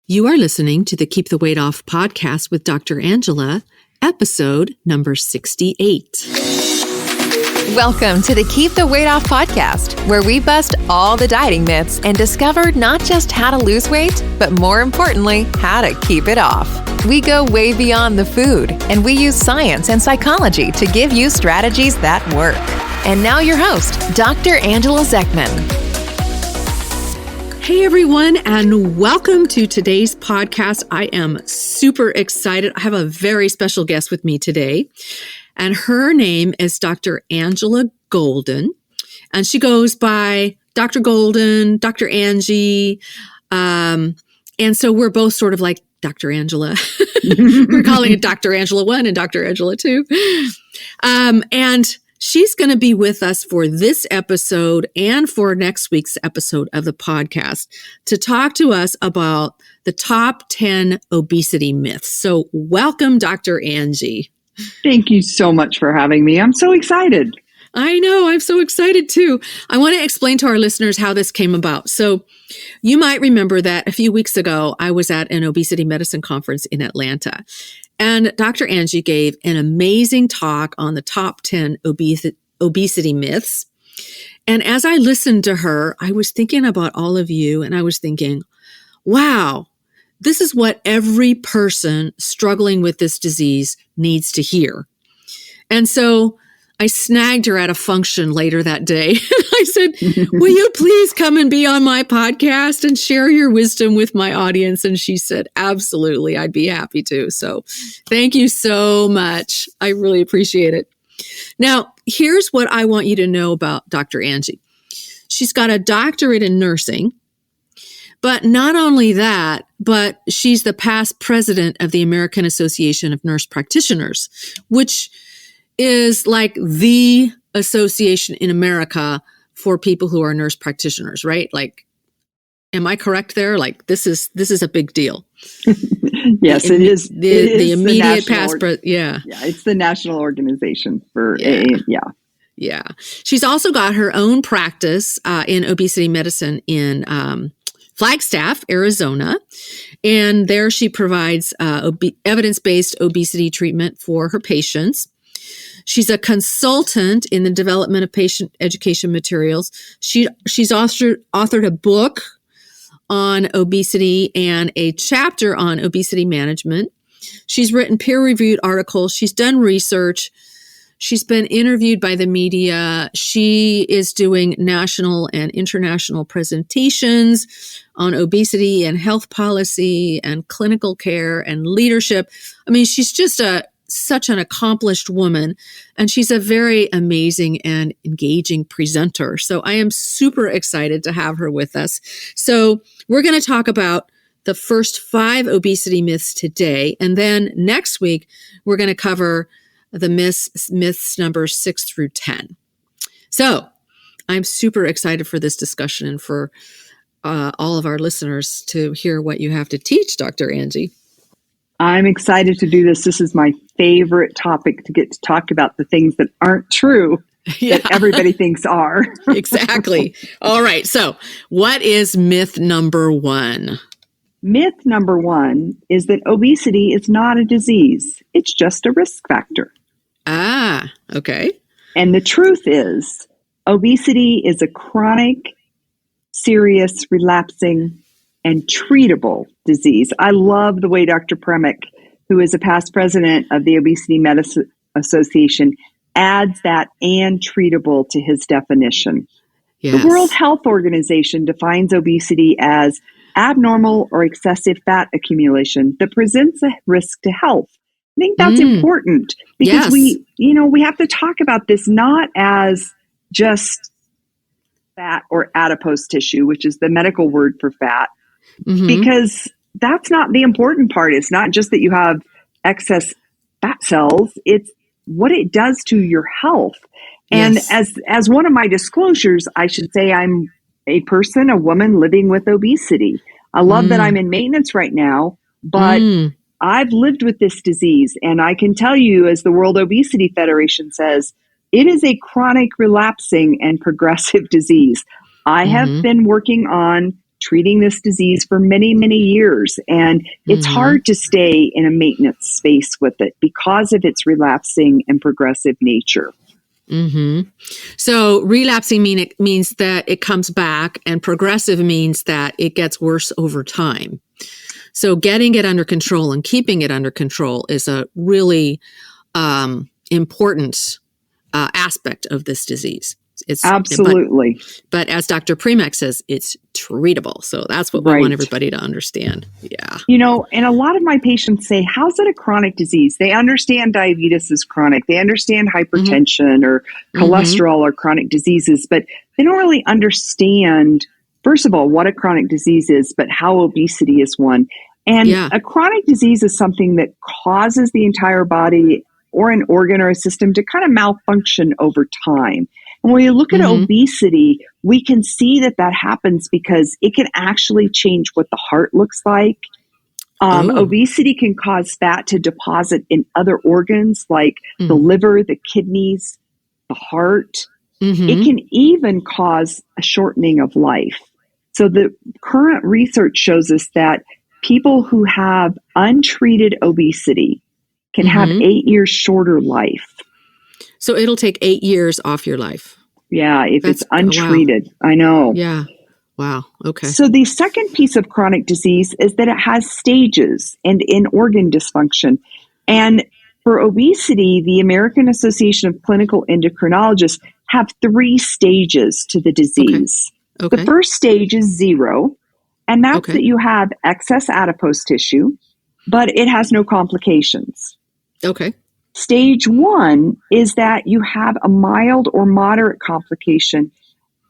You are listening to the Keep the Weight Off podcast with Dr. Angela, episode number 68. Welcome to the Keep the Weight Off podcast, where we bust all the dieting myths and discover not just how to lose weight, but more importantly, how to keep it off. We go way beyond the food, and we use science and psychology to give you strategies that work. And now your host, Dr. Angela Zechmann. Hey everyone, and welcome to today's podcast. I am super excited. I have a very special guest with me today, and her name is Dr. Angela Golden, and she goes by Dr. Golden, Dr. Angie, and so we're both sort of like Dr. Angela. We're calling it Dr. Angela 1 and Dr. Angela 2. And she's going to be with us for this episode and for next week's episode of the podcast to talk to us about the top 10 obesity myths. So welcome, Dr. Angie. Thank you so much for having me. I'm so excited. I know. I'm so excited too. I want to explain to our listeners how this came about. So you might remember that a few weeks ago, I was at an Obesity Medicine Conference in Atlanta. And Dr. Angie gave an amazing talk on the top 10 obesity myths. And as I listened to her, I was thinking about all of you, and I was thinking, wow, this is what every person struggling with this disease needs to hear. And so I snagged her at a function later that day. I said, will you please come and be on my podcast and share your wisdom with my audience? And she said, absolutely, I'd be happy to. So thank you so much. I really appreciate it. Now, here's what I want you to know about Dr. Angie. She's got a doctorate in nursing, but not only that, but she's the past president of the American Association of Nurse Practitioners, which is like the association in America for people who are nurse practitioners, right? Like, am I correct there? Like, this is a big deal. Yes, it is. The immediate past, yeah. Yeah, it's the national organization for Yeah. She's also got her own practice in obesity medicine in Flagstaff, Arizona. And there she provides evidence-based obesity treatment for her patients. She's a consultant in the development of patient education materials. She's authored a book on obesity and a chapter on obesity management. She's written peer-reviewed articles. She's done research. She's been interviewed by the media. She is doing national and international presentations on obesity and health policy and clinical care and leadership. I mean, she's just such an accomplished woman, and she's a very amazing and engaging presenter. So I am super excited to have her with us. So we're going to talk about the first 5 obesity myths today, and then next week we're going to cover the myths numbers 6 through 10. So I'm super excited for this discussion and for all of our listeners to hear what you have to teach, Dr. Angie. I'm excited to do this. This is my favorite topic, to get to talk about the things that aren't true that everybody thinks are. Exactly. All right. So what is myth number 1? Myth number 1 is that obesity is not a disease. It's just a risk factor. Ah, okay. And the truth is, obesity is a chronic, serious, relapsing, and treatable disease. I love the way Dr. Premick, who is a past president of the Obesity Medicine Association, adds that "and treatable" to his definition. Yes. The World Health Organization defines obesity as abnormal or excessive fat accumulation that presents a risk to health. I think that's important because we have to talk about this not as just fat or adipose tissue, which is the medical word for fat, because that's not the important part. It's not just that you have excess fat cells, it's what it does to your health. And as one of my disclosures, I should say I'm a woman living with obesity. I love that I'm in maintenance right now, but I've lived with this disease. And I can tell you, as the World Obesity Federation says, it is a chronic, relapsing, and progressive disease. I have been working on treating this disease for many, many years. And it's hard to stay in a maintenance space with it because of its relapsing and progressive nature. So relapsing means that it comes back, and progressive means that it gets worse over time. So getting it under control and keeping it under control is a really important aspect of this disease. It's absolutely. But as Dr. Premack says, it's treatable. So that's what we want everybody to understand. Yeah. You know, and a lot of my patients say, how's it a chronic disease? They understand diabetes is chronic. They understand hypertension or cholesterol or chronic diseases, but they don't really understand, first of all, what a chronic disease is, but how obesity is one. And a chronic disease is something that causes the entire body or an organ or a system to kind of malfunction over time. And when you look at obesity, we can see that that happens because it can actually change what the heart looks like. Obesity can cause fat to deposit in other organs like the liver, the kidneys, the heart. It can even cause a shortening of life. So the current research shows us that people who have untreated obesity can have 8 years shorter life. So it'll take 8 years off your life. Yeah, if it's untreated. Wow. I know. Yeah. Wow. Okay. So the second piece of chronic disease is that it has stages and in organ dysfunction. And for obesity, the American Association of Clinical Endocrinologists have 3 stages to the disease. Okay. The first stage is 0, and that's that you have excess adipose tissue, but it has no complications. Okay. Stage 1 is that you have a mild or moderate complication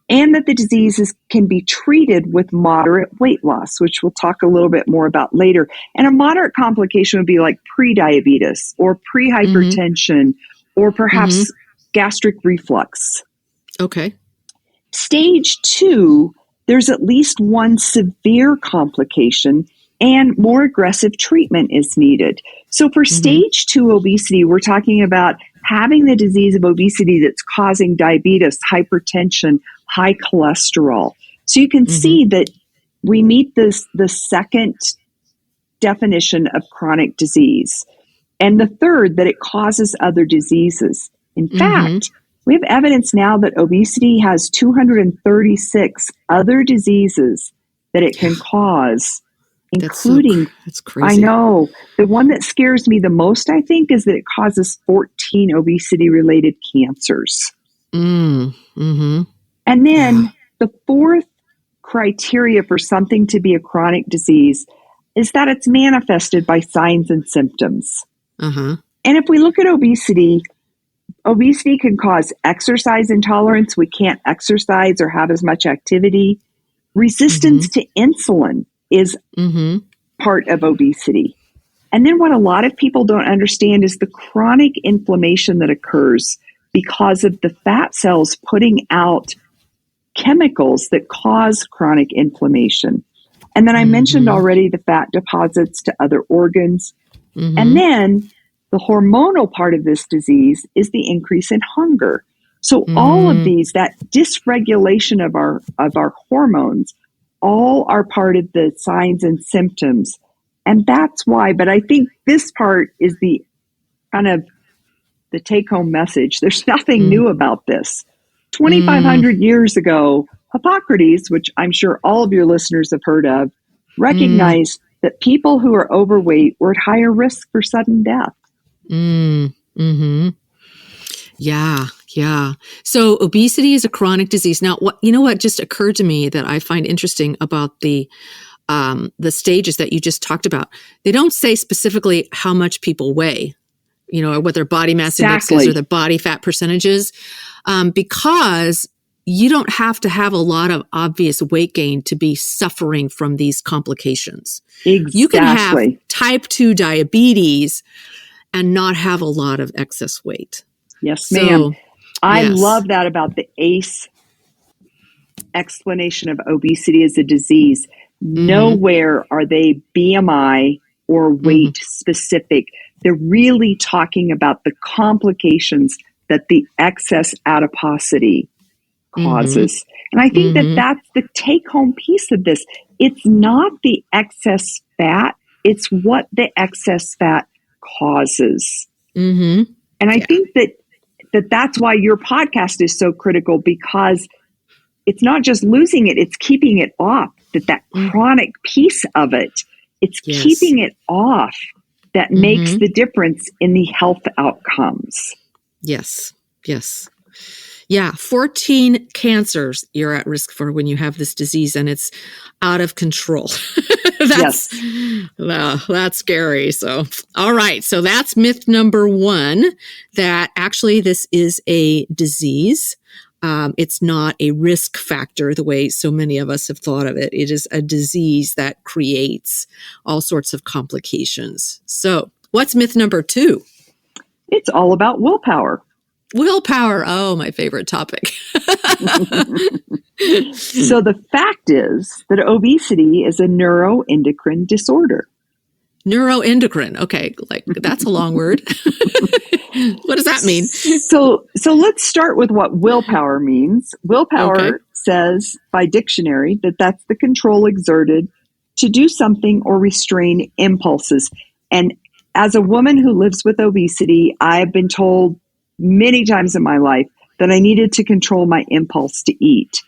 and that the diseases can be treated with moderate weight loss, which we'll talk a little bit more about later. And a moderate complication would be like prediabetes or prehypertension or perhaps gastric reflux. Okay. Stage 2, there's at least one severe complication and more aggressive treatment is needed. So for stage 2 obesity, we're talking about having the disease of obesity that's causing diabetes, hypertension, high cholesterol. So you can see that we meet the second definition of chronic disease. And the third, that it causes other diseases. In fact, we have evidence now that obesity has 236 other diseases that it can cause. Including, that's crazy. I know, the one that scares me the most, I think, is that it causes 14 obesity-related cancers. And then the fourth criteria for something to be a chronic disease is that it's manifested by signs and symptoms. And if we look at obesity, obesity can cause exercise intolerance. We can't exercise or have as much activity. Resistance to insulin is part of obesity. And then what a lot of people don't understand is the chronic inflammation that occurs because of the fat cells putting out chemicals that cause chronic inflammation. And then I mentioned already the fat deposits to other organs. And then the hormonal part of this disease is the increase in hunger. So all of these, that dysregulation of our hormones, all are part of the signs and symptoms. And that's why, but I think this part is the kind of the take-home message. There's nothing new about this. 2,500 years ago, Hippocrates, which I'm sure all of your listeners have heard of, recognized that people who are overweight were at higher risk for sudden death. Yeah. So obesity is a chronic disease. Now, what just occurred to me that I find interesting about the stages that you just talked about? They don't say specifically how much people weigh, or what their body mass index is or their body fat percentages, because you don't have to have a lot of obvious weight gain to be suffering from these complications. Exactly. You can have type 2 diabetes and not have a lot of excess weight. Yes, ma'am. I love that about the ACE explanation of obesity as a disease. Nowhere are they BMI or weight specific. They're really talking about the complications that the excess adiposity causes. And I think that that's the take-home piece of this. it's not the excess fat, it's what the excess fat causes. Mm-hmm. And I think that's why your podcast is so critical, because it's not just losing it, it's keeping it off. That chronic piece of it, it's keeping it off that makes the difference in the health outcomes. Yes. Yeah, 14 cancers you're at risk for when you have this disease, and it's out of control. That's scary. So, all right. So that's myth number 1, that actually this is a disease. It's not a risk factor the way so many of us have thought of it. It is a disease that creates all sorts of complications. So what's myth number 2? It's all about willpower. Willpower. Oh, my favorite topic. So the fact is that obesity is a neuroendocrine disorder. Neuroendocrine. Okay, like that's a long word. What does that mean? So let's start with what willpower means. Willpower says by dictionary that that's the control exerted to do something or restrain impulses. And as a woman who lives with obesity, I've been told many times in my life that I needed to control my impulse to eat.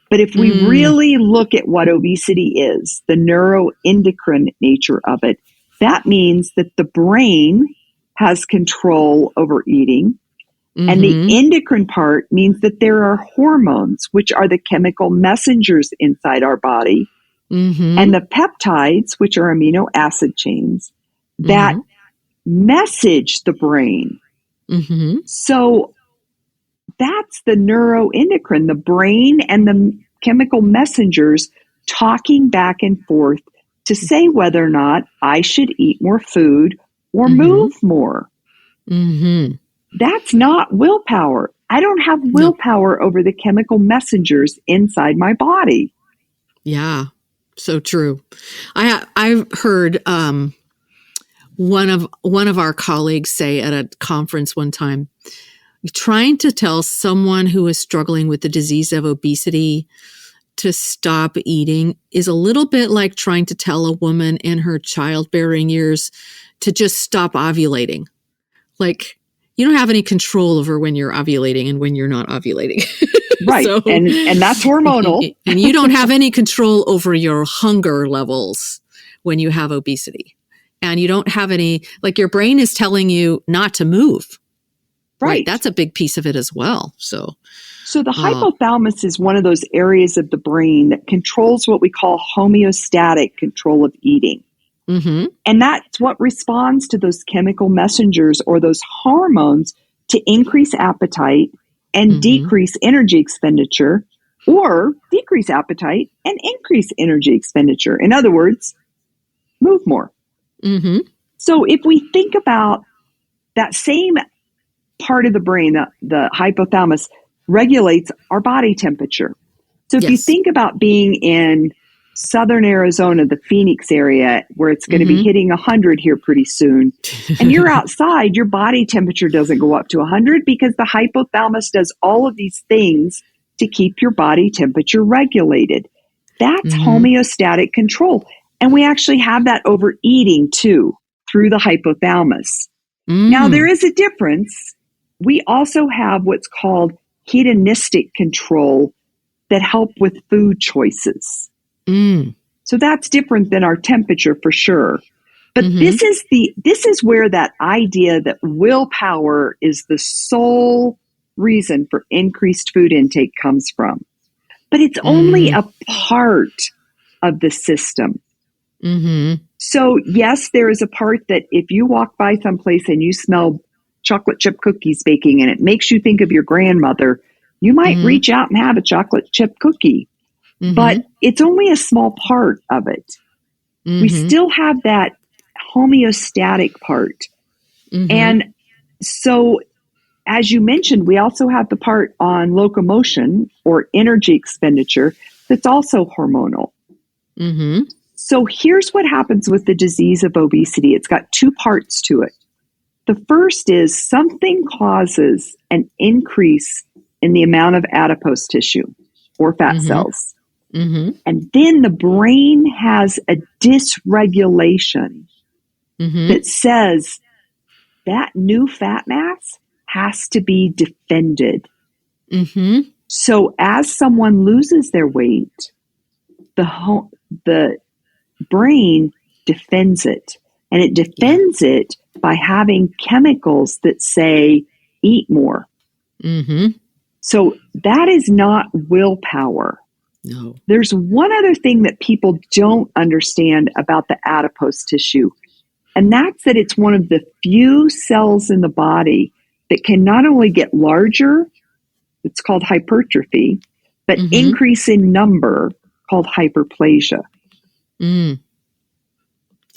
But if we really look at what obesity is, the neuroendocrine nature of it, that means that the brain has control over eating. And the endocrine part means that there are hormones, which are the chemical messengers inside our body, and the peptides, which are amino acid chains, that message the brain. So that's the neuroendocrine, the brain and the chemical messengers talking back and forth to say whether or not I should eat more food or move more. That's not willpower. I don't have willpower over the chemical messengers inside my body. Yeah, so true. I've heard one of our colleagues say at a conference one time, trying to tell someone who is struggling with the disease of obesity to stop eating is a little bit like trying to tell a woman in her childbearing years to just stop ovulating. Like, you don't have any control over when you're ovulating and when you're not ovulating. Right. So, and that's hormonal. And you don't have any control over your hunger levels when you have obesity. And you don't have any, like, your brain is telling you not to move. Right. That's a big piece of it as well. So the hypothalamus is one of those areas of the brain that controls what we call homeostatic control of eating. And that's what responds to those chemical messengers or those hormones to increase appetite and decrease energy expenditure, or decrease appetite and increase energy expenditure. In other words, move more. So if we think about that same part of the brain, the hypothalamus regulates our body temperature. So if you think about being in southern Arizona, the Phoenix area, where it's going to be hitting 100 here pretty soon, and you're outside, your body temperature doesn't go up to 100 because the hypothalamus does all of these things to keep your body temperature regulated. That's homeostatic control. And we actually have that over eating too, through the hypothalamus. Now, there is a difference. We also have what's called hedonistic control that help with food choices. So that's different than our temperature for sure. But this is where that idea that willpower is the sole reason for increased food intake comes from. But it's only a part of the system. So yes, there is a part that if you walk by someplace and you smell chocolate chip cookies baking and it makes you think of your grandmother, you might reach out and have a chocolate chip cookie. But it's only a small part of it. We still have that homeostatic part. And so, as you mentioned, we also have the part on locomotion or energy expenditure that's also hormonal. So here's what happens with the disease of obesity. It's got two parts to it. The first is something causes an increase in the amount of adipose tissue or fat cells. And then the brain has a dysregulation that says that new fat mass has to be defended. So as someone loses their weight, the brain defends it. And it defends it by having chemicals that say, eat more. So that is not willpower. No. There's one other thing that people don't understand about the adipose tissue, and that's that it's one of the few cells in the body that can not only get larger, it's called hypertrophy, but increase in number, called hyperplasia.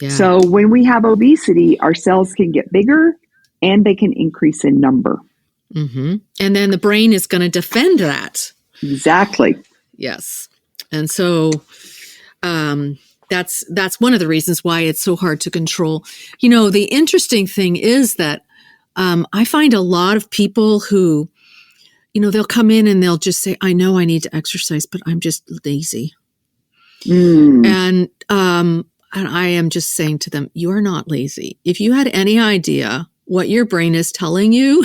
So when we have obesity, our cells can get bigger and they can increase in number. And then the brain is going to defend that. Exactly. Yes. And so that's one of the reasons why it's so hard to control. You know, the interesting thing is that I find a lot of people who, you know, they'll come in and they'll just say, I know I need to exercise, but I'm just lazy. And I am just saying to them, you are not lazy. If you had any idea what your brain is telling you,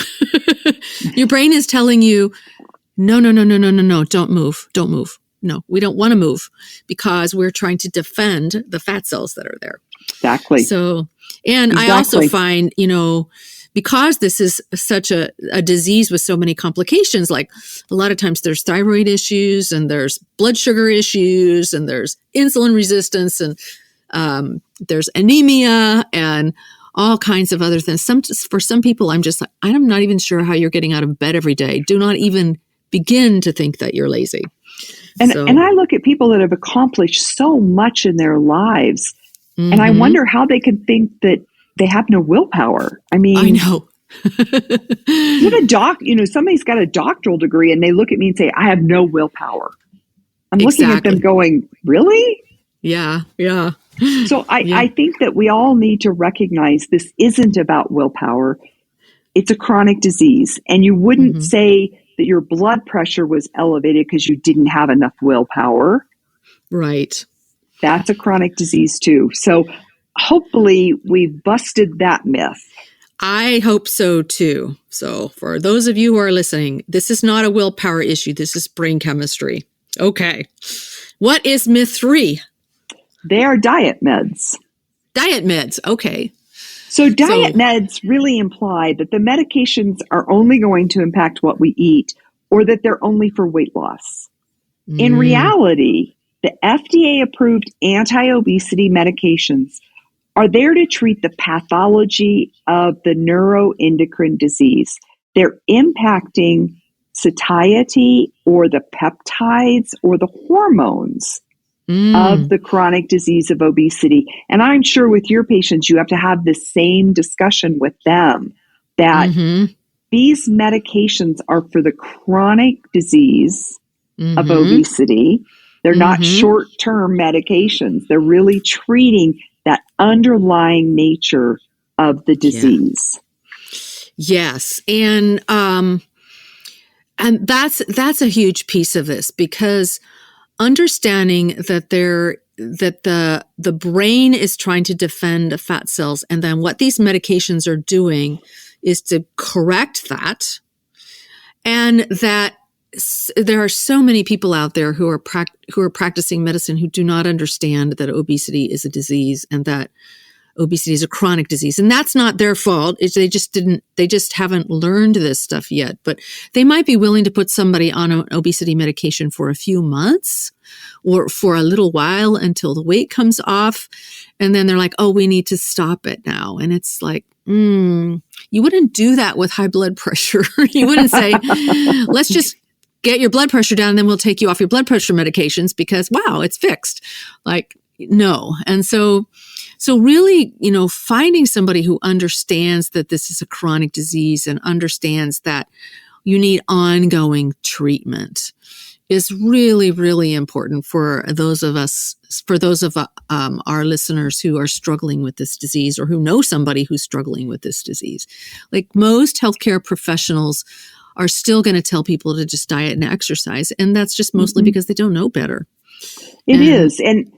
your brain is telling you, no, don't move. No, we don't want to move because we're trying to defend the fat cells that are there. Exactly. So, and I also find, you know, because this is such a disease with so many complications, like a lot of times there's thyroid issues and there's blood sugar issues and there's insulin resistance and there's anemia and all kinds of other things. For some people, I'm just like, I'm not even sure how you're getting out of bed every day. Do not even begin to think that you're lazy. And I look at people that have accomplished so much in their lives, and I wonder how they can think that they have no willpower. I mean, I know. Somebody's got a doctoral degree and they look at me and say, I have no willpower. I'm looking at them going, really? Yeah. So I think that we all need to recognize this isn't about willpower. It's a chronic disease. And you wouldn't say that your blood pressure was elevated because you didn't have enough willpower. Right. That's a chronic disease too. So hopefully we've busted that myth. I hope so too. So for those of you who are listening, this is not a willpower issue. This is brain chemistry. Okay. What is myth 3? They are diet meds. Diet meds. Okay. So diet meds really imply that the medications are only going to impact what we eat or that they're only for weight loss. In reality, the FDA-approved anti-obesity medications are there to treat the pathology of the neuroendocrine disease. They're impacting satiety or the peptides or the hormones of the chronic disease of obesity. And I'm sure with your patients, you have to have the same discussion with them that these medications are for the chronic disease of obesity. They're not short-term medications. They're really treating that underlying nature of the disease. Yes. And that's a huge piece of this, because understanding that the brain is trying to defend the fat cells, and then what these medications are doing is to correct that, and that there are so many people out there who are practicing medicine who do not understand that obesity is a disease and that obesity is a chronic disease. And that's not their fault. They just haven't learned this stuff yet. But they might be willing to put somebody on an obesity medication for a few months or for a little while until the weight comes off. And then they're like, oh, we need to stop it now. And it's like, you wouldn't do that with high blood pressure. You wouldn't say, let's just get your blood pressure down and then we'll take you off your blood pressure medications because, wow, it's fixed. Like, no. And so really, finding somebody who understands that this is a chronic disease and understands that you need ongoing treatment is really, really important for those of our listeners who are struggling with this disease or who know somebody who's struggling with this disease. Like most healthcare professionals are still going to tell people to just diet and exercise. And that's just mostly because they don't know better. It is. And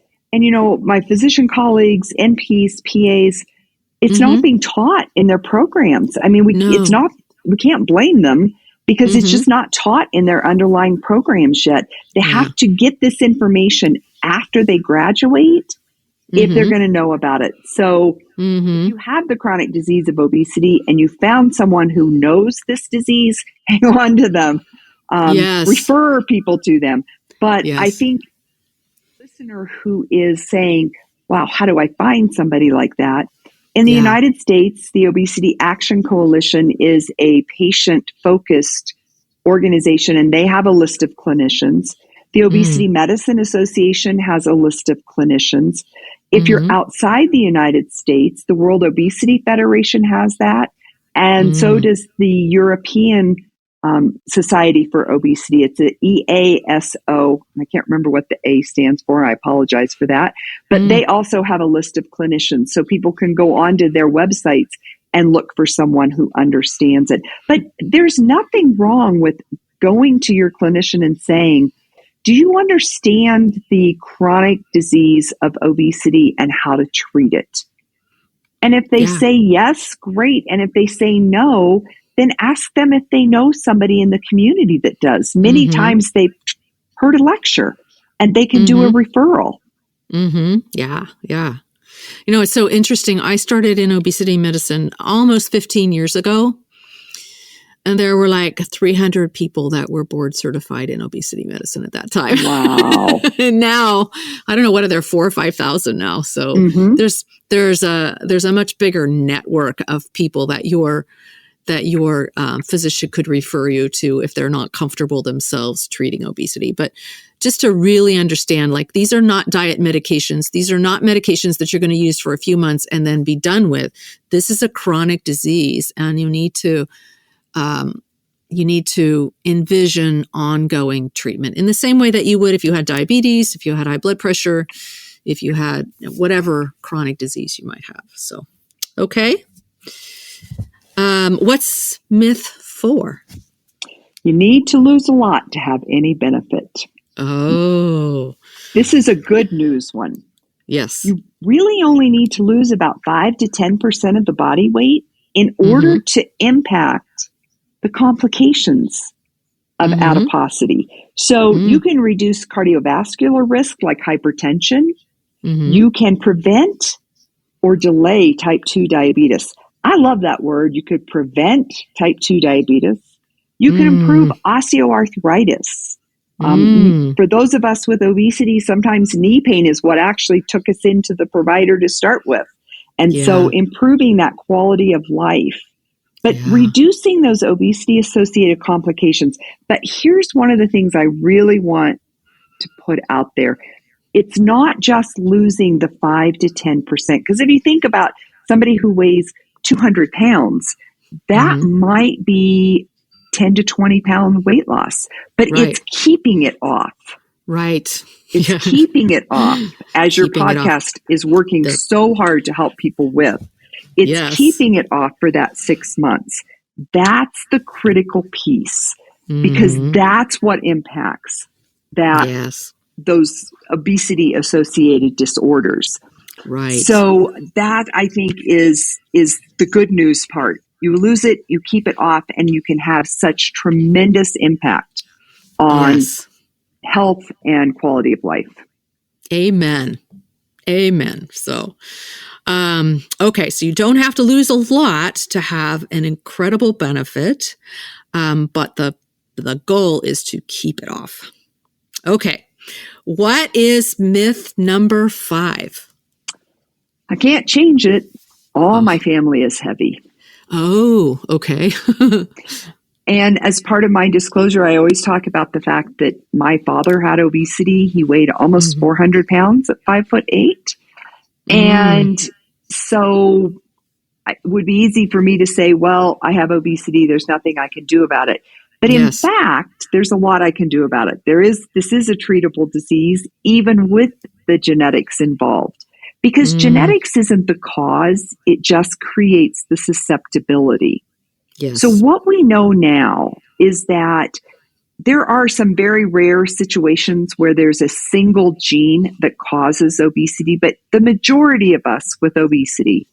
my physician colleagues, NPs, PAs, it's not being taught in their programs. I mean, we can't blame them because it's just not taught in their underlying programs yet. They have to get this information after they graduate if they're going to know about it. So if you have the chronic disease of obesity and you found someone who knows this disease, hang on to them. Refer people to them. But I think the listener who is saying, wow, how do I find somebody like that? In the United States, the Obesity Action Coalition is a patient-focused organization, and they have a list of clinicians. The Obesity Medicine Association has a list of clinicians. If you're outside the United States, the World Obesity Federation has that, and so does the European Society for Obesity. It's the EASO. I can't remember what the A stands for. I apologize for that. But they also have a list of clinicians, so people can go onto their websites and look for someone who understands it. But there's nothing wrong with going to your clinician and saying, do you understand the chronic disease of obesity and how to treat it? And if they say yes, great. And if they say no, then ask them if they know somebody in the community that does. Many times they've heard a lecture and they can do a referral. Yeah. It's so interesting. I started in obesity medicine almost 15 years ago. And there were like 300 people that were board certified in obesity medicine at that time. Wow. And now, I don't know, what are there, 4,000 or 5,000 now? So there's a much bigger network of people that your physician could refer you to if they're not comfortable themselves treating obesity. But just to really understand, like, these are not diet medications. These are not medications that you're going to use for a few months and then be done with. This is a chronic disease, and you need to envision ongoing treatment in the same way that you would if you had diabetes, if you had high blood pressure, if you had whatever chronic disease you might have. So, okay. What's myth 4? You need to lose a lot to have any benefit. Oh. This is a good news one. Yes. You really only need to lose about 5 to 10% of the body weight in order to impact the complications of adiposity. So you can reduce cardiovascular risk like hypertension. You can prevent or delay type 2 diabetes. I love that word. You could prevent type 2 diabetes. You can improve osteoarthritis. For those of us with obesity, sometimes knee pain is what actually took us into the provider to start with. And so improving that quality of life, but reducing those obesity-associated complications. But here's one of the things I really want to put out there. It's not just losing the 5 to 10%. Because if you think about somebody who weighs 200 pounds, that might be 10 to 20 pound weight loss, but it's keeping it off. Right. It's keeping it off, as your podcast is working so hard to help people with. It's keeping it off for that 6 months. That's the critical piece, because that's what impacts those obesity associated disorders. Right. So that, I think, is the good news part. You lose it, you keep it off, and you can have such tremendous impact on health and quality of life. Amen. So, okay, so you don't have to lose a lot to have an incredible benefit, but the goal is to keep it off. Okay, what is myth number 5? I can't change it. All my family is heavy. Oh, okay. And as part of my disclosure, I always talk about the fact that my father had obesity. He weighed almost 400 pounds at 5'8". And so it would be easy for me to say, well, I have obesity. There's nothing I can do about it. But in fact, there's a lot I can do about it. This is a treatable disease, even with the genetics involved. Because genetics isn't the cause, it just creates the susceptibility. Yes. So what we know now is that there are some very rare situations where there's a single gene that causes obesity, but the majority of us with obesity,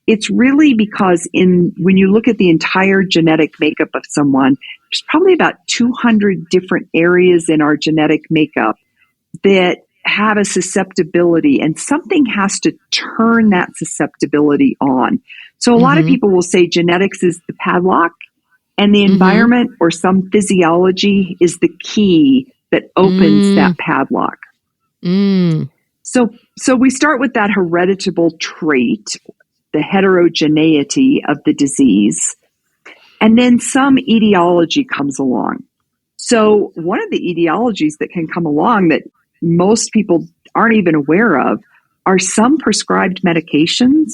it's really because when you look at the entire genetic makeup of someone, there's probably about 200 different areas in our genetic makeup that have a susceptibility, and something has to turn that susceptibility on. So a lot of people will say genetics is the padlock, and the environment or some physiology is the key that opens that padlock. So we start with that hereditable trait, the heterogeneity of the disease, and then some etiology comes along. So one of the etiologies that can come along that most people aren't even aware of are some prescribed medications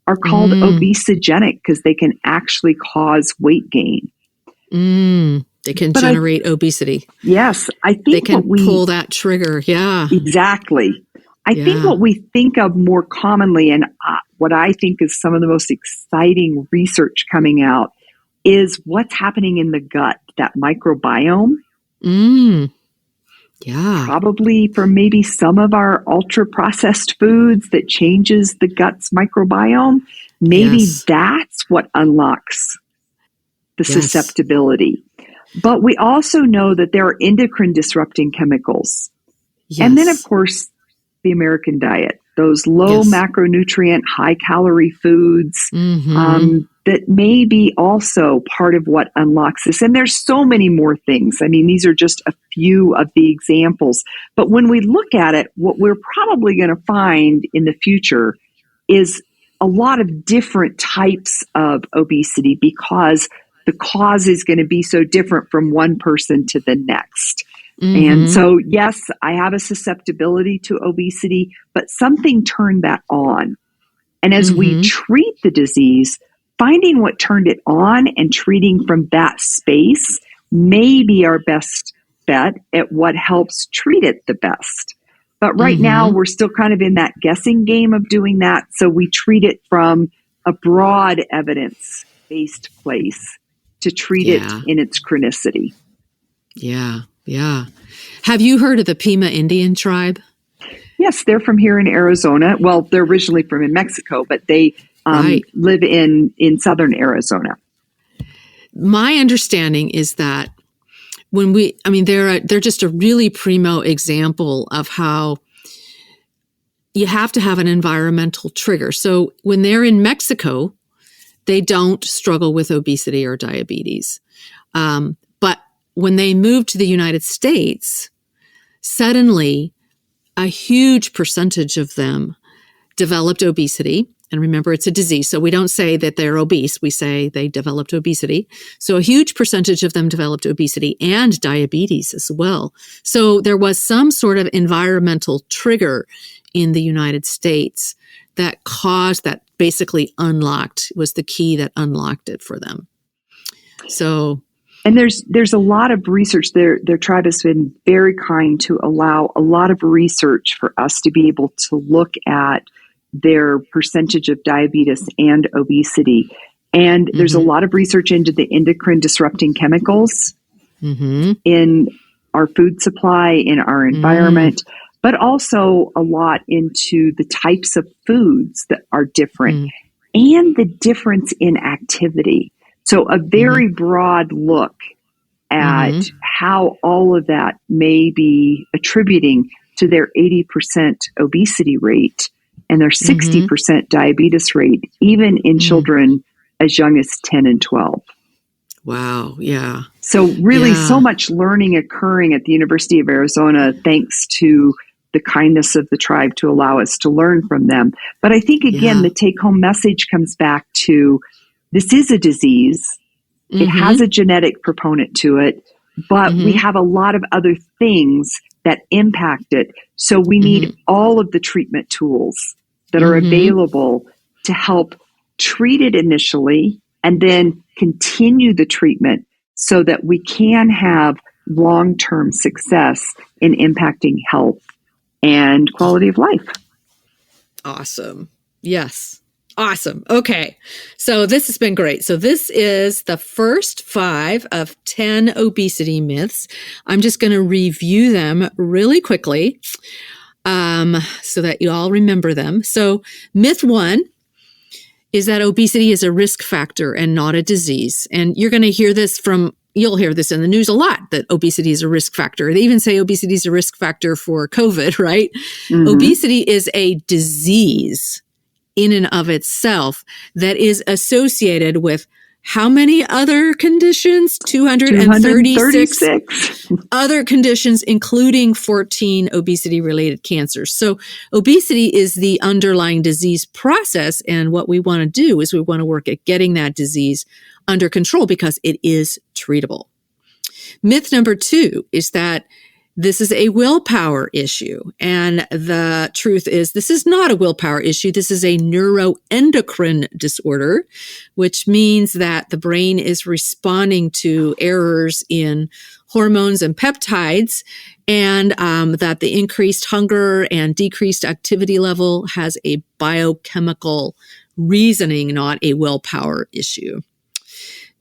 are called obesogenic because they can actually cause weight gain. They can generate obesity. Yes. I think they can pull that trigger. Yeah. Exactly. I think what we think of more commonly, and what I think is some of the most exciting research coming out, is what's happening in the gut, that microbiome. Yeah. Probably from maybe some of our ultra-processed foods that changes the gut's microbiome. Maybe that's what unlocks the susceptibility. But we also know that there are endocrine disrupting chemicals. And then, of course, the American diet, those low macronutrient, high calorie foods that may be also part of what unlocks this. And there's so many more things. I mean, these are just a few of the examples. But when we look at it, what we're probably going to find in the future is a lot of different types of obesity because the cause is going to be so different from one person to the next. And so, yes, I have a susceptibility to obesity, but something turned that on. And as we treat the disease, finding what turned it on and treating from that space may be our best bet at what helps treat it the best. But right now, we're still kind of in that guessing game of doing that. So we treat it from a broad evidence-based place to treat it in its chronicity. Yeah. Yeah. Have you heard of the Pima Indian tribe? Yes, they're from here in Arizona. Well, they're originally from in Mexico, but they live in southern Arizona. My understanding is that they're just a really primo example of how you have to have an environmental trigger. So when they're in Mexico, they don't struggle with obesity or diabetes. But when they moved to the United States, suddenly a huge percentage of them developed obesity. And remember, it's a disease. So we don't say that they're obese. We say they developed obesity. So a huge percentage of them developed obesity and diabetes as well. So there was some sort of environmental trigger in the United States that basically was the key that unlocked it for them. So... And there's a lot of research. Their tribe has been very kind to allow a lot of research for us to be able to look at their percentage of diabetes and obesity. And there's a lot of research into the endocrine disrupting chemicals in our food supply, in our environment, but also a lot into the types of foods that are different and the difference in activity. So a very broad look at how all of that may be attributing to their 80% obesity rate and their 60% diabetes rate, even in children as young as 10 and 12. Wow. Yeah. So really so much learning occurring at the University of Arizona, thanks to the kindness of the tribe to allow us to learn from them. But I think, again, the take-home message comes back to this is a disease. It has a genetic proponent to it, but we have a lot of other things that impact it. So we need all of the treatment tools that are available to help treat it initially and then continue the treatment so that we can have long-term success in impacting health and quality of life. Awesome. Yes. Awesome. Okay. So this has been great. So this is the first 5 of 10 obesity myths. I'm just going to review them really quickly so that you all remember them. So myth 1 is that obesity is a risk factor and not a disease. And you're going to hear this you'll hear this in the news a lot, that obesity is a risk factor. They even say obesity is a risk factor for COVID, right? Mm-hmm. Obesity is a disease in and of itself that is associated with how many other conditions? 236 other conditions, including 14 obesity-related cancers. So obesity is the underlying disease process, and what we want to do is we want to work at getting that disease under control because it is treatable. Myth number 2 is that this is a willpower issue. And the truth is, this is not a willpower issue. This is a neuroendocrine disorder, which means that the brain is responding to errors in hormones and peptides, and that the increased hunger and decreased activity level has a biochemical reasoning, not a willpower issue.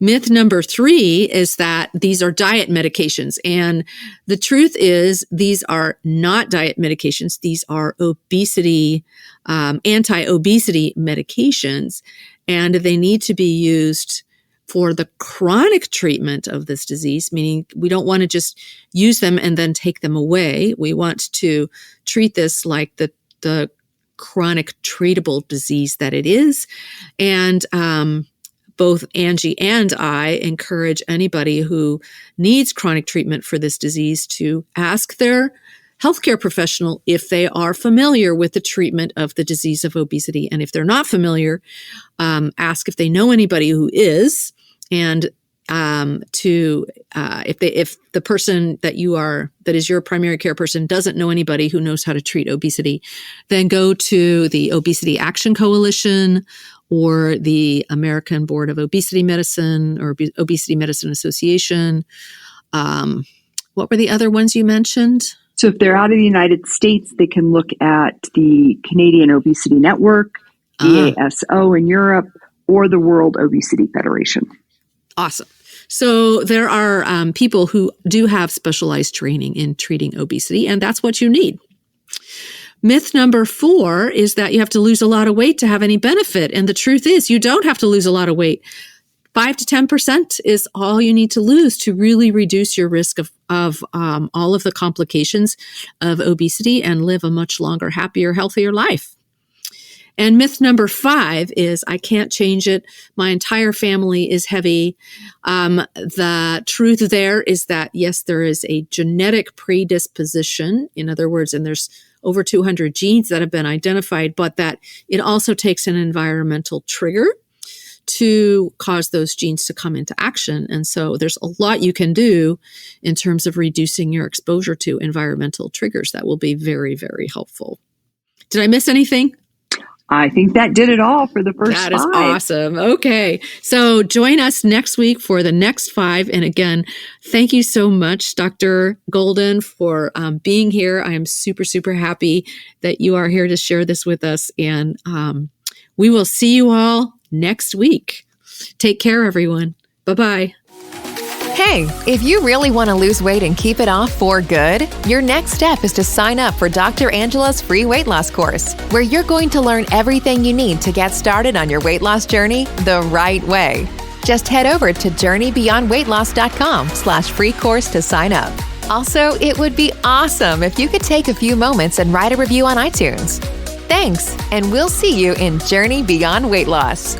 Myth number 3 is that these are diet medications. And the truth is, these are not diet medications. These are obesity, anti-obesity medications, and they need to be used for the chronic treatment of this disease, meaning we don't want to just use them and then take them away. We want to treat this like the chronic treatable disease that it is. And, both Angie and I encourage anybody who needs chronic treatment for this disease to ask their healthcare professional if they are familiar with the treatment of the disease of obesity. And if they're not familiar, ask if they know anybody who is, and if the person that is your primary care person doesn't know anybody who knows how to treat obesity, then go to the Obesity Action Coalition or the American Board of Obesity Medicine or Obesity Medicine Association. What were the other ones you mentioned? So if they're out of the United States, they can look at the Canadian Obesity Network, DASO in Europe, or the World Obesity Federation. Awesome. So there are people who do have specialized training in treating obesity, and that's what you need. Myth number 4 is that you have to lose a lot of weight to have any benefit. And the truth is, you don't have to lose a lot of weight. 5 to 10% is all you need to lose to really reduce your risk of all of the complications of obesity and live a much longer, happier, healthier life. And myth number 5 is, I can't change it. My entire family is heavy. The truth there is that, yes, there is a genetic predisposition. In other words, and there's over 200 genes that have been identified, but that it also takes an environmental trigger to cause those genes to come into action. And so there's a lot you can do in terms of reducing your exposure to environmental triggers that will be very, very helpful. Did I miss anything? I think that did it all for the first 5. That is awesome. Okay. So join us next week for the next 5. And again, thank you so much, Dr. Golden, for being here. I am super, super happy that you are here to share this with us. And we will see you all next week. Take care, everyone. Bye-bye. Hey, if you really want to lose weight and keep it off for good, your next step is to sign up for Dr. Angela's free weight loss course, where you're going to learn everything you need to get started on your weight loss journey the right way. Just head over to journeybeyondweightloss.com/free course to sign up. Also, it would be awesome if you could take a few moments and write a review on iTunes. Thanks, and we'll see you in Journey Beyond Weight Loss.